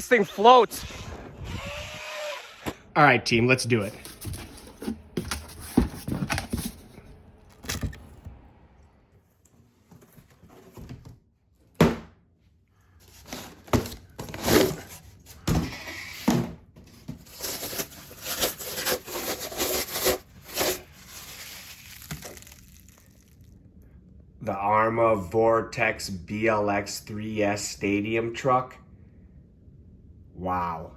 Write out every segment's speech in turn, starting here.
thing floats. All right, team, let's do it. The Arrma Vorteks BLX 3S stadium truck. Wow.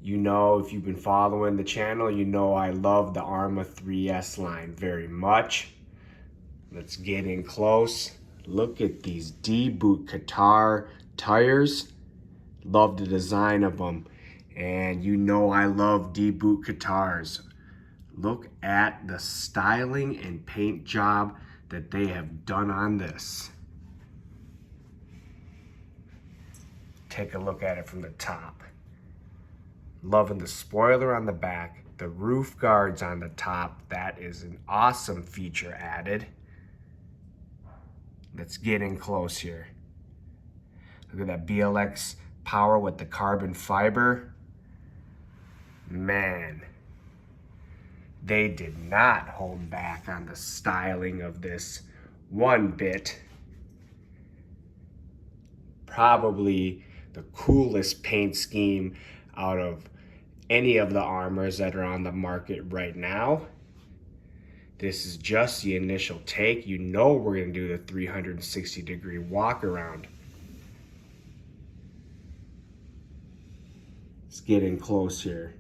You know, if you've been following the channel, you know I love the Arrma 3S line very much. Let's get in close. Look at these D-boot Qatar tires. Love the design of them. And you know I love D-boot Qatars. Look at the styling and paint job that they have done on this. Take a look at it from the top. Loving the spoiler on the back, the roof guards on the top. That is an awesome feature added. Let's get in close here. Look at that BLX power with the carbon fiber. Man, they did not hold back on the styling of this one bit. Probably the coolest paint scheme out of any of the Arrmas that are on the market right now. This is just the initial take. You know we're gonna do the 360-degree walk around. Let's get in close here.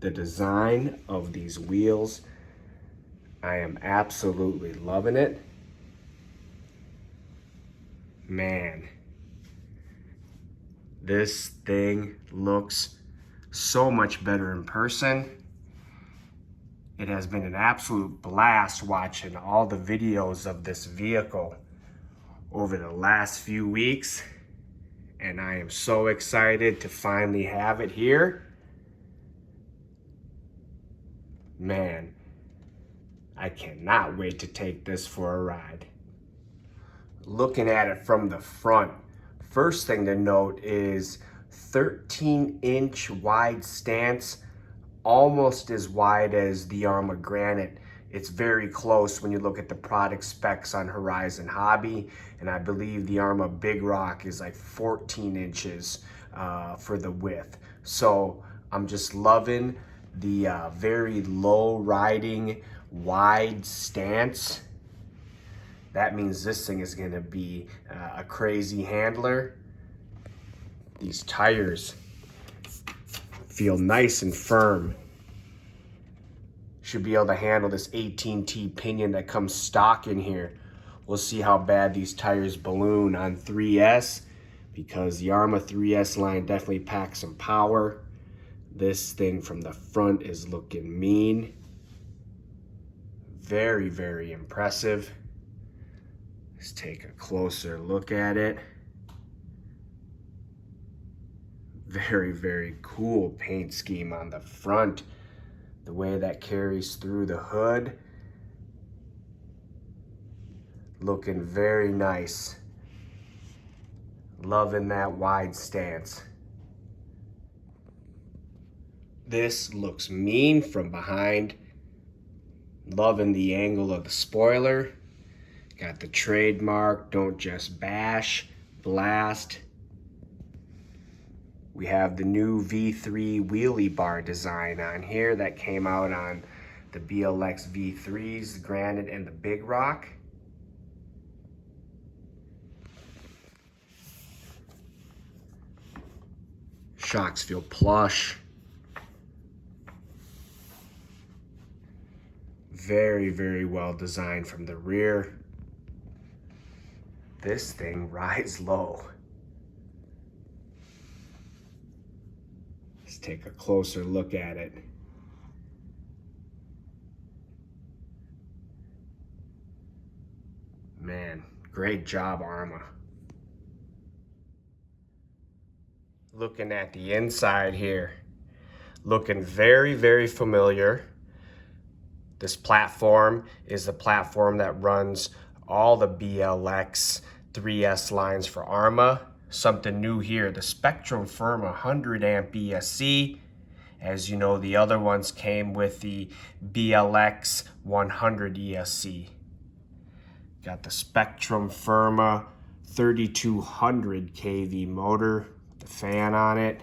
The design of these wheels, I am absolutely loving it. Man, this thing looks so much better in person. It has been an absolute blast watching all the videos of this vehicle over the last few weeks, and I am so excited to finally have it here. Man, I cannot wait to take this for a ride. Looking at it from the front, first thing to note is 13-inch wide stance, almost as wide as the Arrma Granite. It's very close when you look at the product specs on Horizon Hobby, and I believe the Arrma Big Rock is like 14 inches for the width. So I'm just loving the very low riding, wide stance. That means this thing is gonna be a crazy handler. These tires feel nice and firm. Should be able to handle this 18T pinion that comes stock in here. We'll see how bad these tires balloon on 3S, because the Arrma 3S line definitely packs some power. This thing from the front is looking mean. Very, very impressive. Let's take a closer look at it. Very, very cool paint scheme on the front. The way that carries through the hood. Looking very nice. Loving that wide stance. This looks mean from behind. Loving the angle of the spoiler. Got the trademark, don't just bash, blast. We have the new V3 wheelie bar design on here that came out on the BLX V3s, the Granite and the Big Rock. Shocks feel plush. Very, very well designed from the rear. This thing rides low. Let's take a closer look at it. Man, great job, Arrma. Looking at the inside here, looking very, very familiar. This platform is the platform that runs all the BLX 3S lines for Arrma. something new here, the Spectrum Firm 100 amp ESC. As you know, the other ones came with the BLX 100 ESC. Got the Spectrum Firma 3200 kV motor, the fan on it.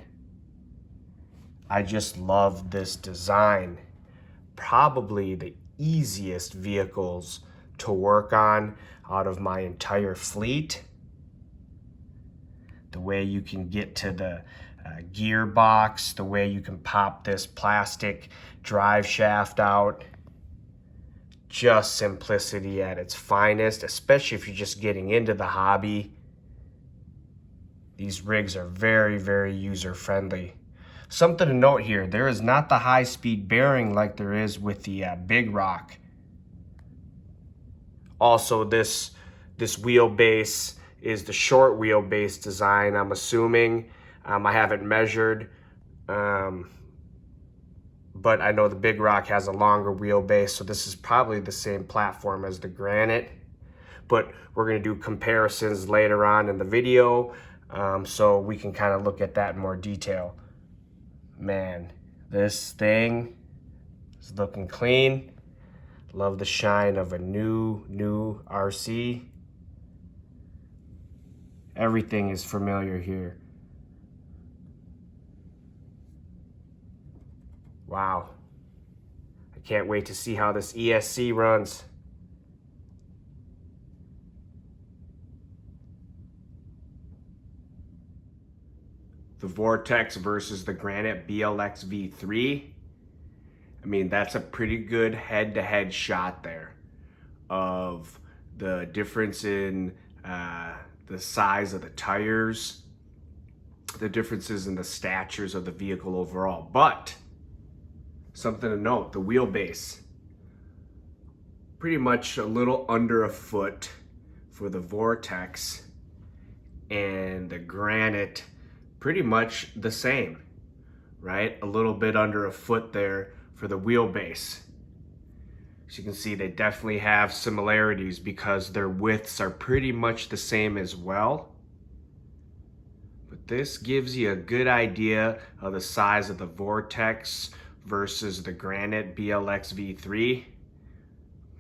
I just love this design. Probably the easiest vehicles to work on out of my entire fleet. The way you can get to the gearbox, the way you can pop this plastic drive shaft out. Just simplicity at its finest, especially if you're just getting into the hobby. These rigs are very, very user-friendly. Something to note here, there is not the high-speed bearing like there is with the Big Rock. Also, this wheelbase is the short wheelbase design, I'm assuming. I haven't measured, but I know the Big Rock has a longer wheelbase, so this is probably the same platform as the Granite. But we're going to do comparisons later on in the video, so we can kind of look at that in more detail. Man, this thing is looking clean. Love the shine of a new RC. Everything is familiar here. Wow. I can't wait to see how this ESC runs. The Vortex versus the Granite BLX V3. I mean, that's a pretty good head-to-head shot there of the difference in the size of the tires, the differences in the statures of the vehicle overall. But something to note, the wheelbase, pretty much a little under a foot for the Vortex, and the Granite pretty much the same, right? A little bit under a foot there for the wheelbase. As you can see, they definitely have similarities because their widths are pretty much the same as well. But this gives you a good idea of the size of the Vortex versus the Granite BLX V3.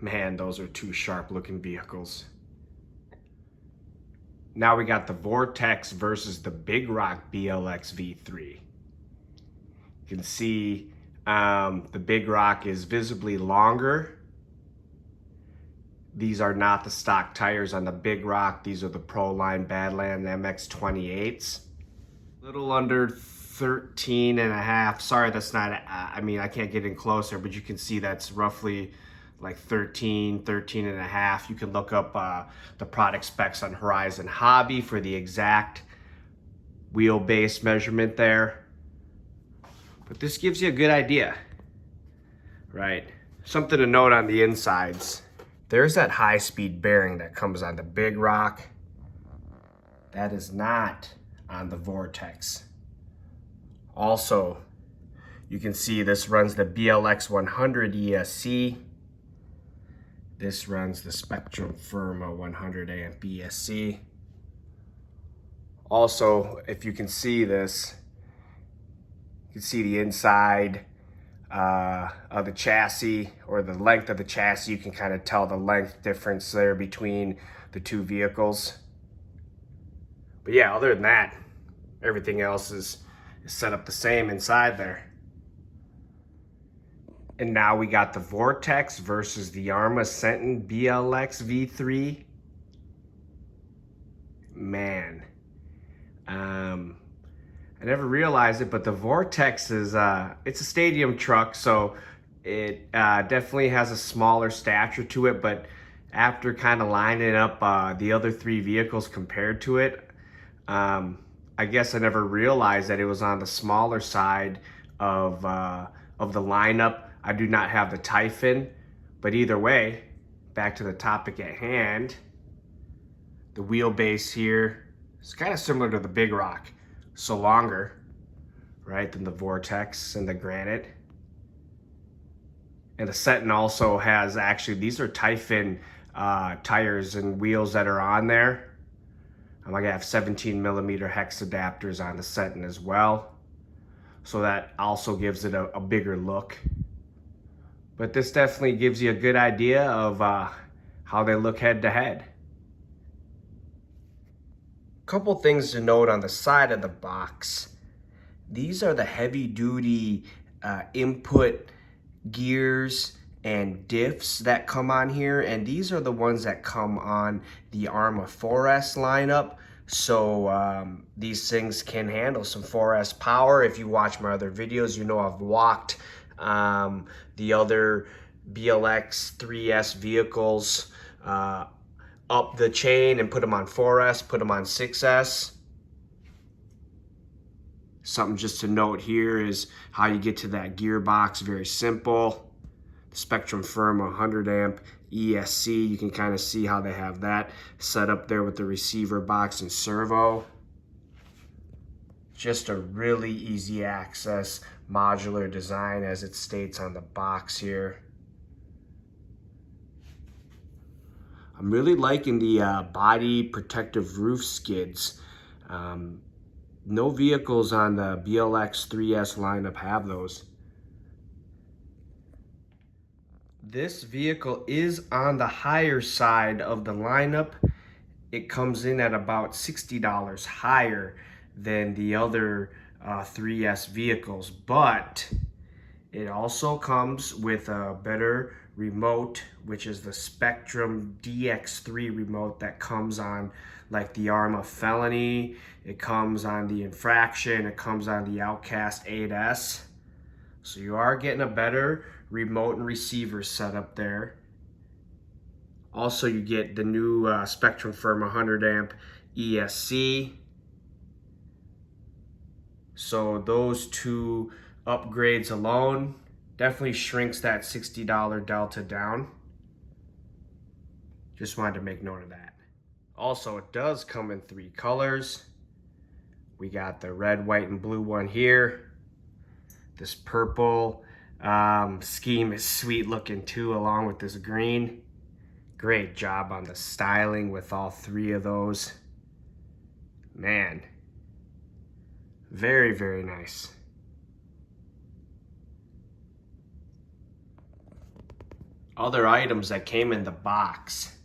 Man, those are two sharp looking vehicles. Now we got the Vortex versus the Big Rock BLX V3. You can see the Big Rock is visibly longer. These are not the stock tires on the Big Rock. These are the Proline Badland MX28s. Little under 13 and a half. Sorry, that's not, I mean, I can't get in closer, but you can see that's roughly like 13 and a half. You can look up the product specs on Horizon Hobby for the exact wheelbase measurement there. But this gives you a good idea, right? Something to note on the insides. There's that high-speed bearing that comes on the Big Rock. That is not on the Vortex. Also, you can see this runs the BLX 100 ESC. This runs the Spectrum Firma 100 amp ESC. Also, if you can see this, you can see the inside of the chassis, or the length of the chassis. You can kind of tell the length difference there between the two vehicles. But yeah, other than that, everything else is set up the same inside there. And now we got the Vortex versus the Arrma BLX V3. Man, I never realized it, but the Vortex is, it's a stadium truck, so it definitely has a smaller stature to it, but after kind of lining up the other three vehicles compared to it, I guess I never realized that it was on the smaller side of the lineup. I do not have the Typhon, but either way, back to the topic at hand, the wheelbase here is kind of similar to the Big Rock, so longer, right, than the Vortex and the Granite. And the Sentin also has, actually, these are Typhon tires and wheels that are on there. I have 17mm hex adapters on the setting as well, so that also gives it a bigger look. But this definitely gives you a good idea of how they look head to head. Couple things to note on the side of the box. These are the heavy duty input gears and diffs that come on here, and these are the ones that come on the Arrma 4S lineup. So these things can handle some 4S power. If you watch my other videos, you know I've walked the other BLX 3S vehicles up the chain and put them on 4S, put them on 6S. Something just to note here is how you get to that gearbox. Very simple. Spectrum Firm 100 amp ESC. You can kind of see how they have that set up there with the receiver box and servo. Just a really easy access modular design as it states on the box here. I'm really liking the body protective roof skids. No vehicles on the BLX 3S lineup have those. This vehicle is on the higher side of the lineup. It comes in at about $60 higher than the other 3S vehicles, but it also comes with a better remote, which is the Spectrum DX3 remote that comes on like the Arrma Felony, it comes on the Infraction, it comes on the Outcast 8S. So you are getting a better remote and receiver setup there. Also, you get the new Spectrum Firm 100 amp ESC. So those two upgrades alone definitely shrinks that $60 delta down. Just wanted to make note of that. Also, it does come in 3 colors. We got the red, white, and blue one here. This purple scheme is sweet looking too, along with this green. Great job on the styling with all 3 of those. Man, very, very nice. Other items that came in the box.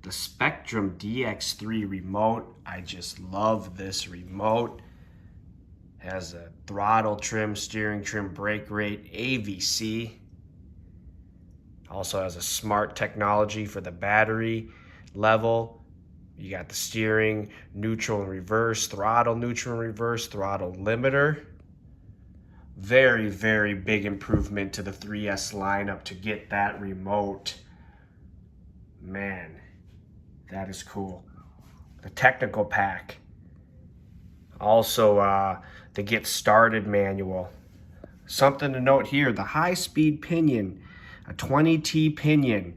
The Spectrum DX3 remote. I just love this remote. Has a throttle trim, steering trim, brake rate, AVC. Also has a smart technology for the battery level. You got the steering, neutral and reverse, throttle, neutral and reverse, throttle limiter. Very, very big improvement to the 3S lineup to get that remote. Man, that is cool. The technical pack. Also, the Get Started manual. Something to note here, the high-speed pinion, a 20T pinion.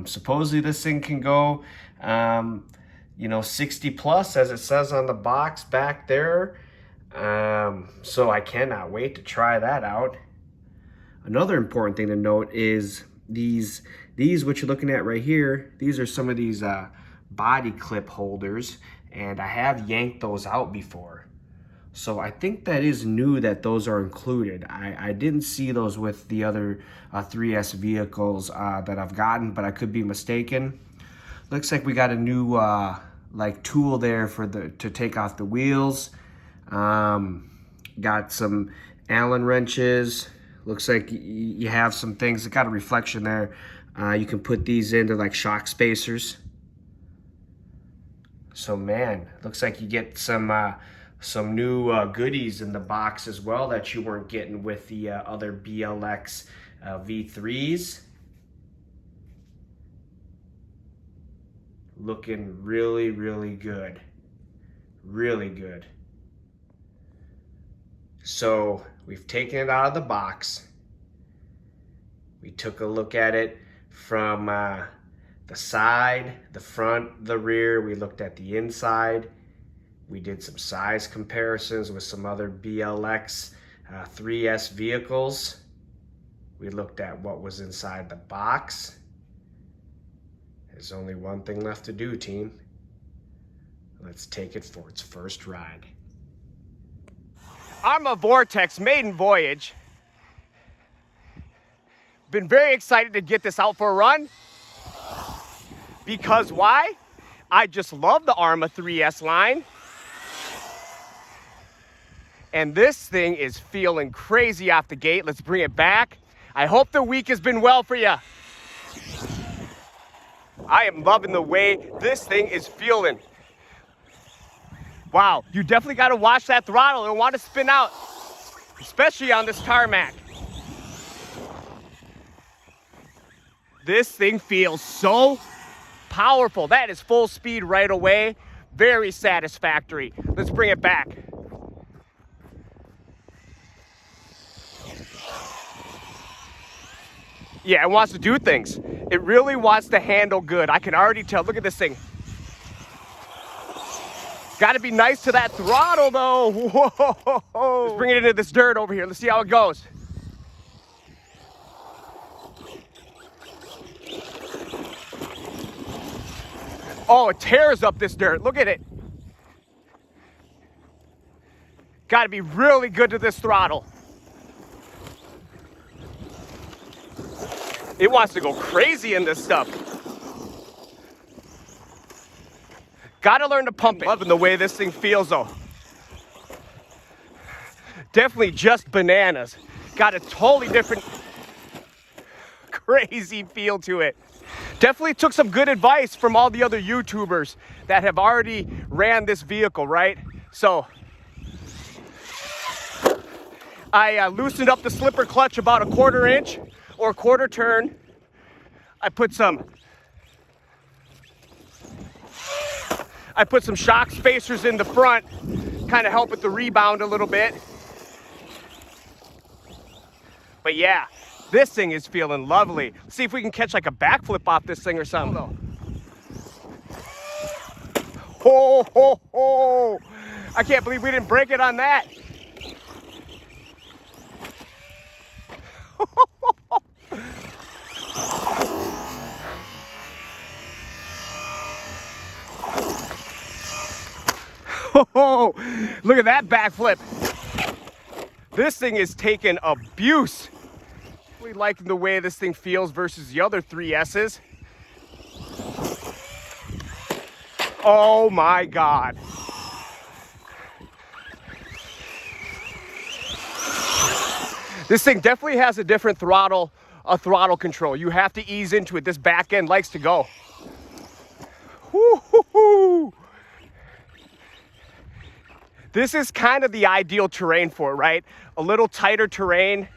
Supposedly this thing can go, 60 plus, as it says on the box back there. So I cannot wait to try that out. Another important thing to note is these what you're looking at right here, these are some of these body clip holders, and I have yanked those out before. So I think that is new that those are included. I didn't see those with the other 3S vehicles that I've gotten, but I could be mistaken. Looks like we got a new tool there to take off the wheels. Got some Allen wrenches. Looks like you have some things that got a reflection there. You can put these into like shock spacers. So man, looks like you get some new goodies in the box as well that you weren't getting with the other BLX V3s. Looking really, really good. Really good. So we've taken it out of the box. We took a look at it from the side, the front, the rear. We looked at the inside. We did some size comparisons with some other BLX 3S vehicles. We looked at what was inside the box. There's only one thing left to do, team. Let's take it for its first ride. Arrma Vorteks maiden voyage. Been very excited to get this out for a run. Because why? I just love the Arrma 3S line. And this thing is feeling crazy off the gate. Let's bring it back. I hope the week has been well for you. I am loving the way this thing is feeling. Wow, you definitely got to watch that throttle and want to spin out, especially on this tarmac. This thing feels so powerful. That is full speed right away. Very satisfactory. Let's bring it back. Yeah, it wants to do things. It really wants to handle good. I can already tell. Look at this thing. Got to be nice to that throttle, though. Whoa. Let's bring it into this dirt over here. Let's see how it goes. Oh, it tears up this dirt. Look at it. Got to be really good to this throttle. It wants to go crazy in this stuff. Gotta learn to pump it. Loving the way this thing feels though. Definitely just bananas. Got a totally different crazy feel to it. Definitely took some good advice from all the other YouTubers that have already ran this vehicle, right? So I loosened up the slipper clutch about a 1/4 inch or 1/4 turn. I put some shock spacers in the front, kind of help with the rebound a little bit. But yeah, this thing is feeling lovely. Let's see if we can catch like a backflip off this thing or something. Ho, ho, ho. I can't believe we didn't break it on that. Oh, look at that backflip. This thing is taking abuse. Really liking the way this thing feels versus the other 3S's. Oh my God. This thing definitely has a different throttle control. You have to ease into it. This back end likes to go. Woo-hoo-hoo. This is kind of the ideal terrain for it, right? A little tighter terrain.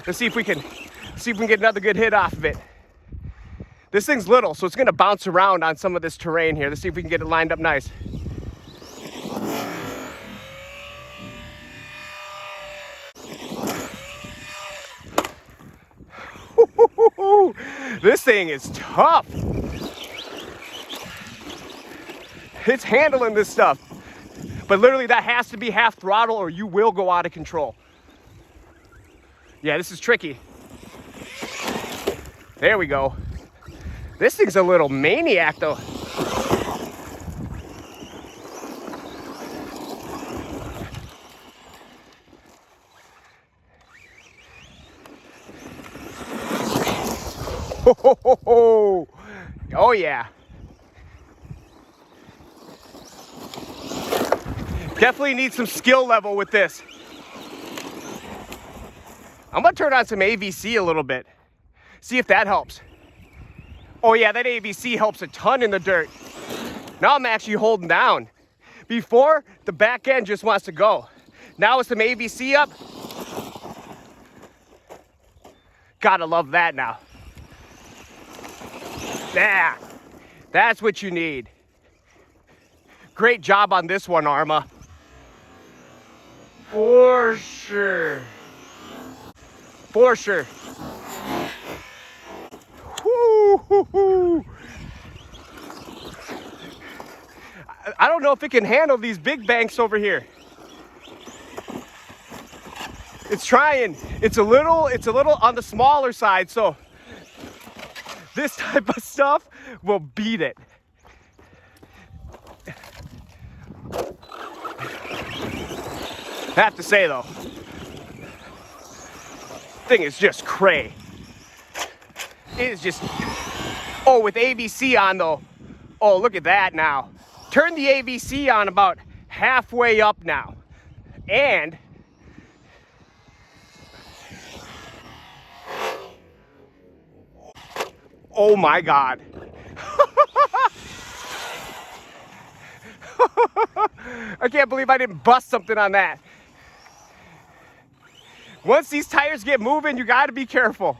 Let's see if we can get another good hit off of it. This thing's little, so it's gonna bounce around on some of this terrain here. Let's see if we can get it lined up nice. This thing is tough. It's handling this stuff. But literally that has to be half throttle or you will go out of control. Yeah, this is tricky. There we go. This thing's a little maniac though. Oh yeah. Definitely need some skill level with this. I'm gonna turn on some AVC a little bit. See if that helps. Oh yeah, that AVC helps a ton in the dirt. Now I'm actually holding down. Before, the back end just wants to go. Now with some AVC up, gotta love that now. Yeah, that's what you need. Great job on this one, Arrma. For sure. For sure. Woo-hoo-hoo. I don't know if it can handle these big banks over here. It's trying. It's a little on the smaller side, so this type of stuff will beat it. I have to say though, thing is just cray. It is just, oh, with AVC on though. Oh, look at that now. Turn the AVC on about halfway up now. And oh my God. I can't believe I didn't bust something on that. Once these tires get moving, you gotta be careful.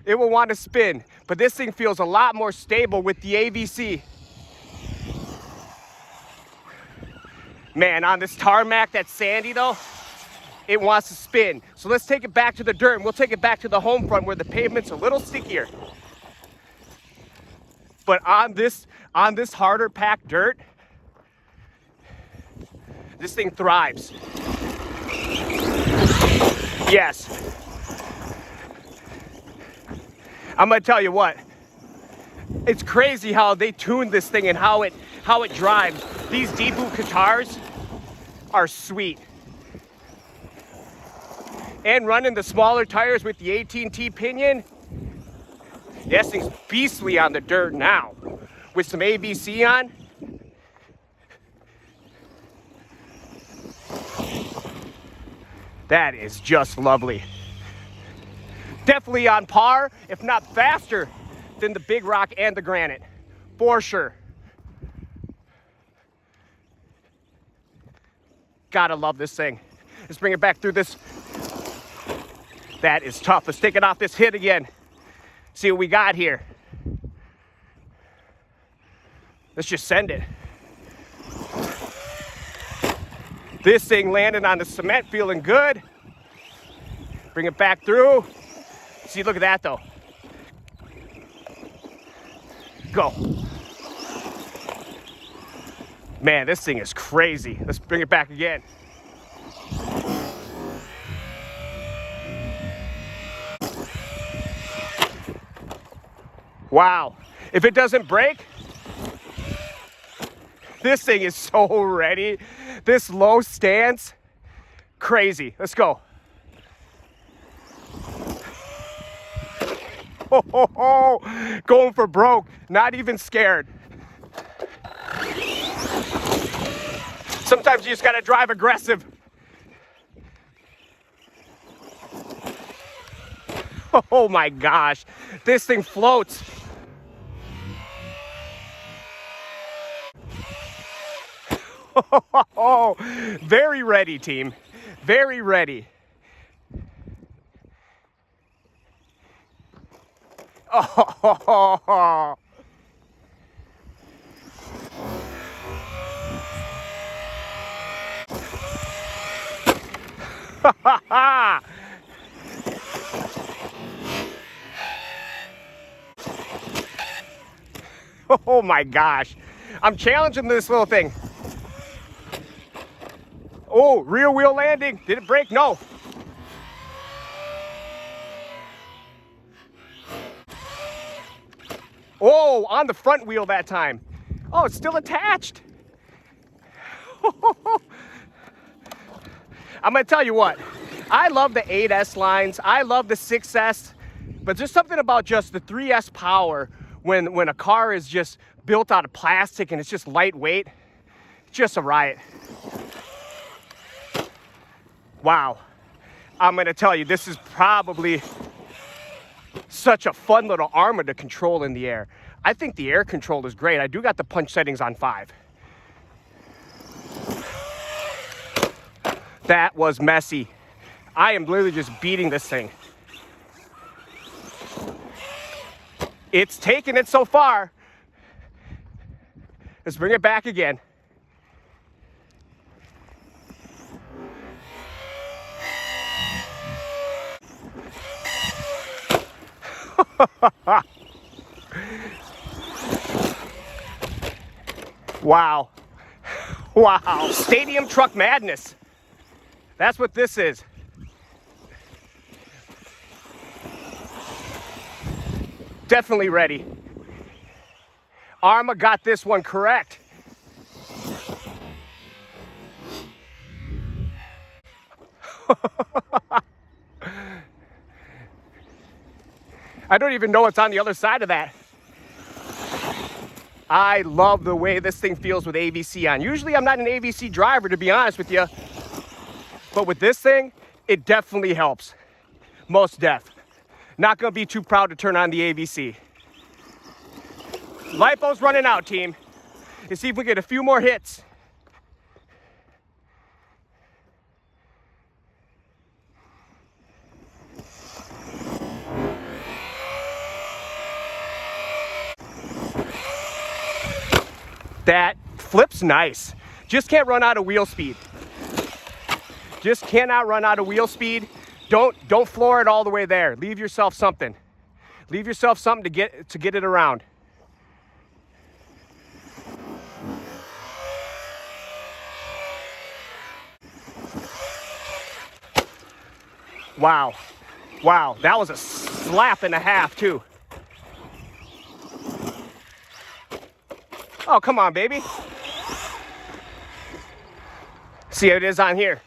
It will want to spin, but this thing feels a lot more stable with the AVC. Man, on this tarmac that's sandy though, it wants to spin. So let's take it back to the dirt, and we'll take it back to the home front where the pavement's a little stickier. But on this harder packed dirt, this thing thrives. Yes. I'm gonna tell you what, it's crazy how they tuned this thing and how it drives. These Debu guitars are sweet. And running the smaller tires with the 18T pinion, this thing's beastly on the dirt now. With some AVC on, that is just lovely. Definitely on par, if not faster, than the Big Rock and the Granite, for sure. Gotta love this thing. Let's bring it back through this. That is tough. Let's take it off this hit again. See what we got here. Let's just send it. This thing landing on the cement, feeling good. Bring it back through. See, look at that though. Go. Man, this thing is crazy. Let's bring it back again. Wow. If it doesn't break, this thing is so ready. This low stance, crazy. Let's go. Oh, going for broke, not even scared. Sometimes you just gotta drive aggressive. Oh my gosh, this thing floats. Oh, very ready, team. Very ready. Oh. Oh my gosh. I'm challenging this little thing. Oh, rear wheel landing. Did it break? No. Oh, on the front wheel that time. Oh, it's still attached. I'm gonna tell you what, I love the 8S lines, I love the 6S, but there's something about just the 3S power when a car is just built out of plastic and it's just lightweight. It's just a riot. Wow. I'm gonna tell you, this is probably such a fun little Arrma to control in the air. I think the air control is great. I do got the punch settings on 5. That was messy. I am literally just beating this thing. It's taken it so far. Let's bring it back again. Wow. Wow. Stadium truck madness. That's what this is. Definitely ready. Arrma got this one correct. I don't even know what's on the other side of that. I love the way this thing feels with AVC on. Usually I'm not an AVC driver, to be honest with you. But with this thing, it definitely helps. Most def. Not gonna be too proud to turn on the AVC. Lipo's running out, team. Let's see if we get a few more hits. That flip's nice. Just can't run out of wheel speed. Just cannot run out of wheel speed. Don't floor it all the way there. Leave yourself something. Leave yourself something to get it around. Wow. Wow, that was a slap and a half too. Oh, come on, baby. See how it is on here.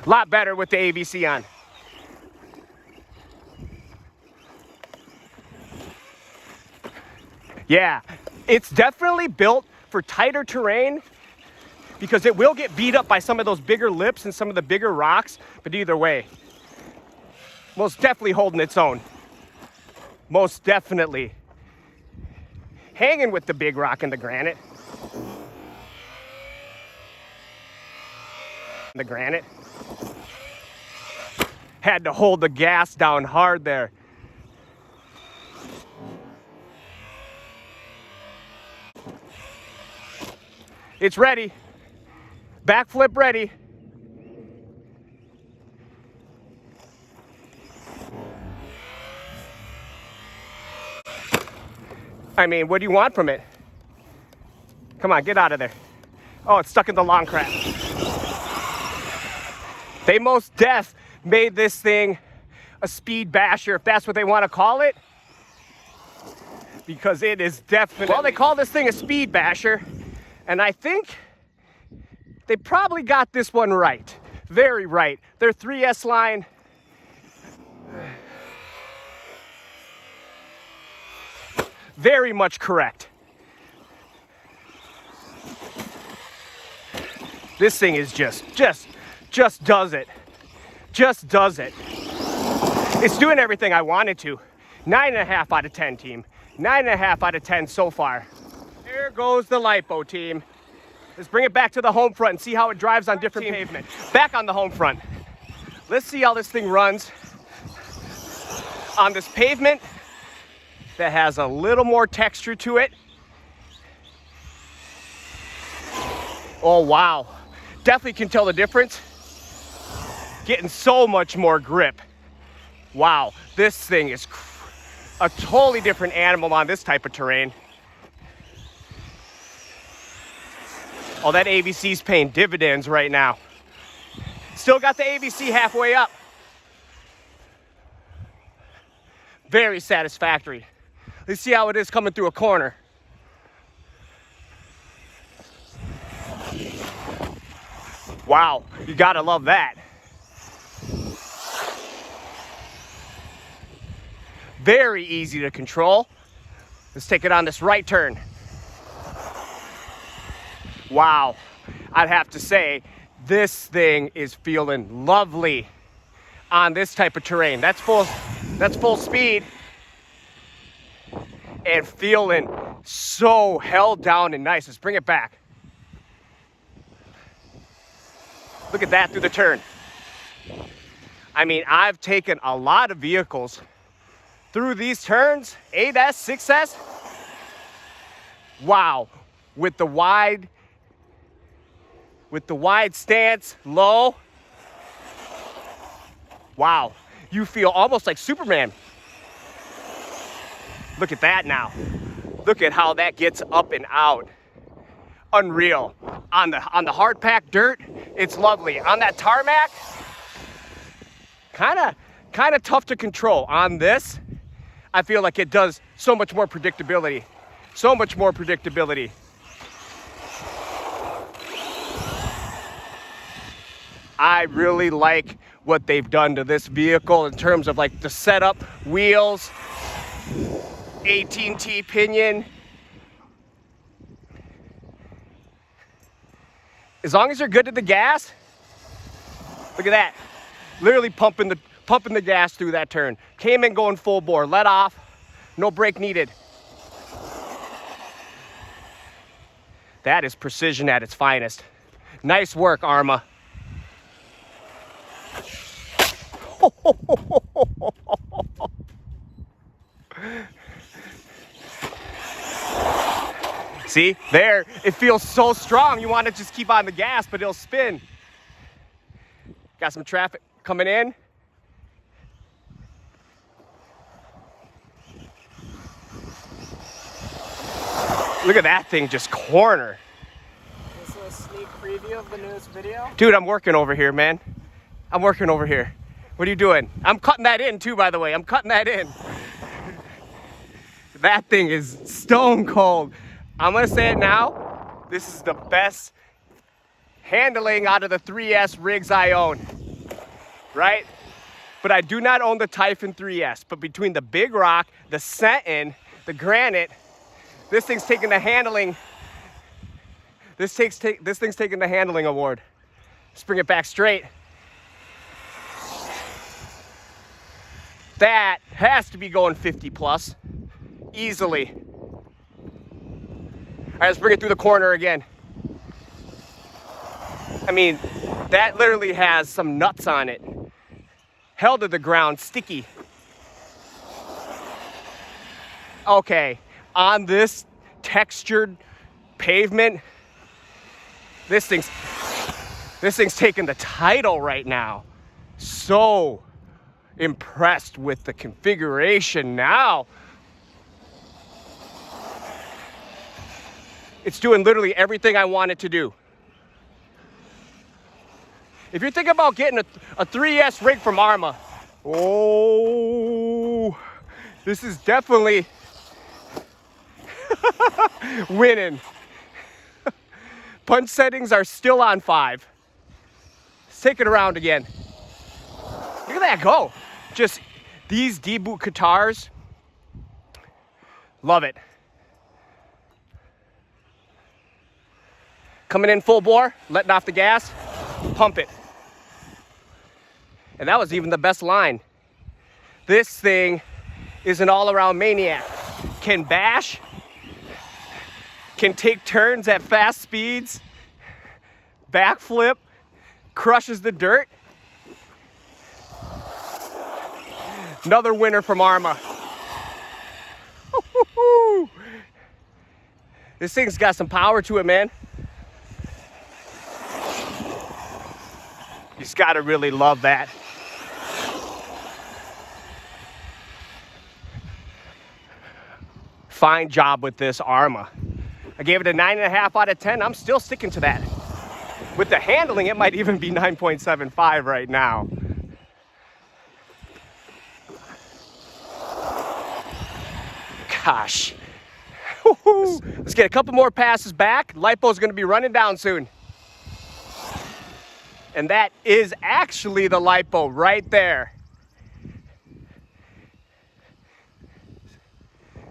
A lot better with the AVC on. Yeah, it's definitely built for tighter terrain because it will get beat up by some of those bigger lips and some of the bigger rocks, but either way, most definitely holding its own. Most definitely. Hanging with the big rock and the granite. The granite. Had to hold the gas down hard there. It's ready. Backflip ready. I mean, what do you want from it? Come on, get out of there. Oh, it's stuck in the long crap. They most def made this thing a speed basher, if that's what they want to call it. Because it is definitely... Well, they call this thing a speed basher. And I think they probably got this one right. Very right. Their 3S line... Very much correct. This thing is just does it. Just does it. It's doing everything I wanted to. 9.5 out of 10, team. 9.5 out of 10 so far. There goes the lipo, team. Let's bring it back to the home front and see how it drives on different pavement. Back on the home front. Let's see how this thing runs on this pavement that has a little more texture to it. Oh, wow. Definitely can tell the difference. Getting so much more grip. Wow, this thing is a totally different animal on this type of terrain. Oh, that AVC's paying dividends right now. Still got the AVC halfway up. Very satisfactory. Let's see how it is coming through a corner. Wow, you gotta love that. Very easy to control. Let's take it on this right turn. Wow, I'd have to say, this thing is feeling lovely on this type of terrain. That's full speed. And feeling so held down and nice. Let's bring it back. Look at that through the turn. I mean, I've taken a lot of vehicles through these turns, 8S, 6S. Wow, with the wide stance, low. Wow, you feel almost like Superman. Look at that now. Look at how that gets up and out. Unreal. On the hard packed dirt, it's lovely. On that tarmac, kind of tough to control. On this, I feel like it does so much more predictability. So much more predictability. I really like what they've done to this vehicle in terms of like the setup, wheels, 18T pinion. As long as you're good to the gas, look at that. Literally pumping the gas through that turn. Came in going full bore, let off, no brake needed. That is precision at its finest. Nice work, Arrma. See, there, it feels so strong. You want to just keep on the gas, but it'll spin. Got some traffic coming in. Look at that thing just corner. This is a sneak preview of the newest video. Dude, I'm working over here, man. I'm working over here. What are you doing? I'm cutting that in too, by the way. I'm cutting that in. That thing is stone cold. I'm gonna say it now. This is the best handling out of the 3S rigs I own, right? But I do not own the Typhon 3S. But between the Big Rock, the Sentin, the Granite, this thing's taking the handling. This thing's taking the handling award. Let's bring it back straight. That has to be going 50 plus, easily. All right, let's bring it through the corner again. I mean, that literally has some nuts on it. Held to the ground, sticky. Okay, on this textured pavement, this thing's taking the title right now. So impressed with the configuration now. It's doing literally everything I want it to do. If you're thinking about getting a 3S rig from Arrma, oh, this is definitely winning. Punch settings are still on 5. Let's take it around again. Look at that go. Just these D-boot guitars, love it. Coming in full bore, letting off the gas, pump it. And that was even the best line. This thing is an all-around maniac. Can bash, can take turns at fast speeds, backflip, crushes the dirt. Another winner from Arrma. This thing's got some power to it, man. You just gotta really love that. Fine job with this Arrma. I gave it a 9.5 out of 10. I'm still sticking to that. With the handling, it might even be 9.75 right now. Gosh. Let's get a couple more passes back. Lipo's gonna be running down soon. And that is actually the lipo right there.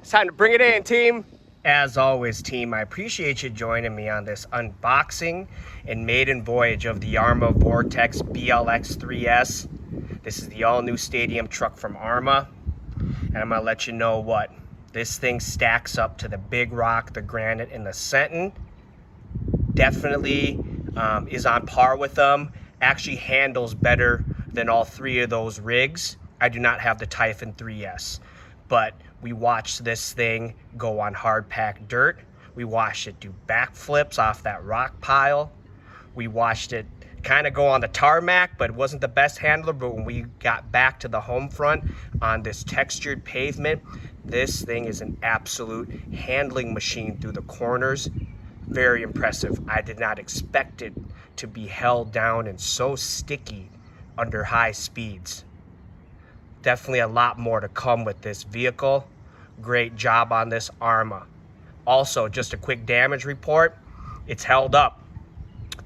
It's time to bring it in, team. As always, team, I appreciate you joining me on this unboxing and maiden voyage of the Arrma Vorteks BLX 3S. This is the all-new stadium truck from Arrma. And I'm gonna let you know what. This thing stacks up to the Big Rock, the Granite, and the Sentin. Definitely is on par with them. Actually handles better than all three of those rigs. I do not have the Typhon 3S, but we watched this thing go on hard packed dirt. We watched it do backflips off that rock pile. We watched it kind of go on the tarmac, but it wasn't the best handler. But when we got back to the home front on this textured pavement, this thing is an absolute handling machine through the corners. Very impressive. I did not expect it to be held down and so sticky under high speeds. Definitely a lot more to come with this vehicle. Great job on this Arrma. Also, just a quick damage report. It's held up.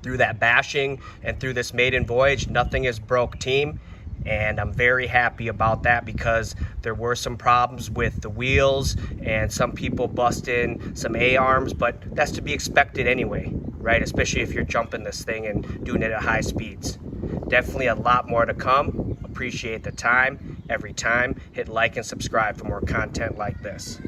through that bashing and through this maiden voyage, nothing is broke, team. And I'm very happy about that because there were some problems with the wheels and some people busting some A-arms, but that's to be expected anyway, right? Especially if you're jumping this thing and doing it at high speeds. Definitely a lot more to come. Appreciate the time every time. Hit like and subscribe for more content like this.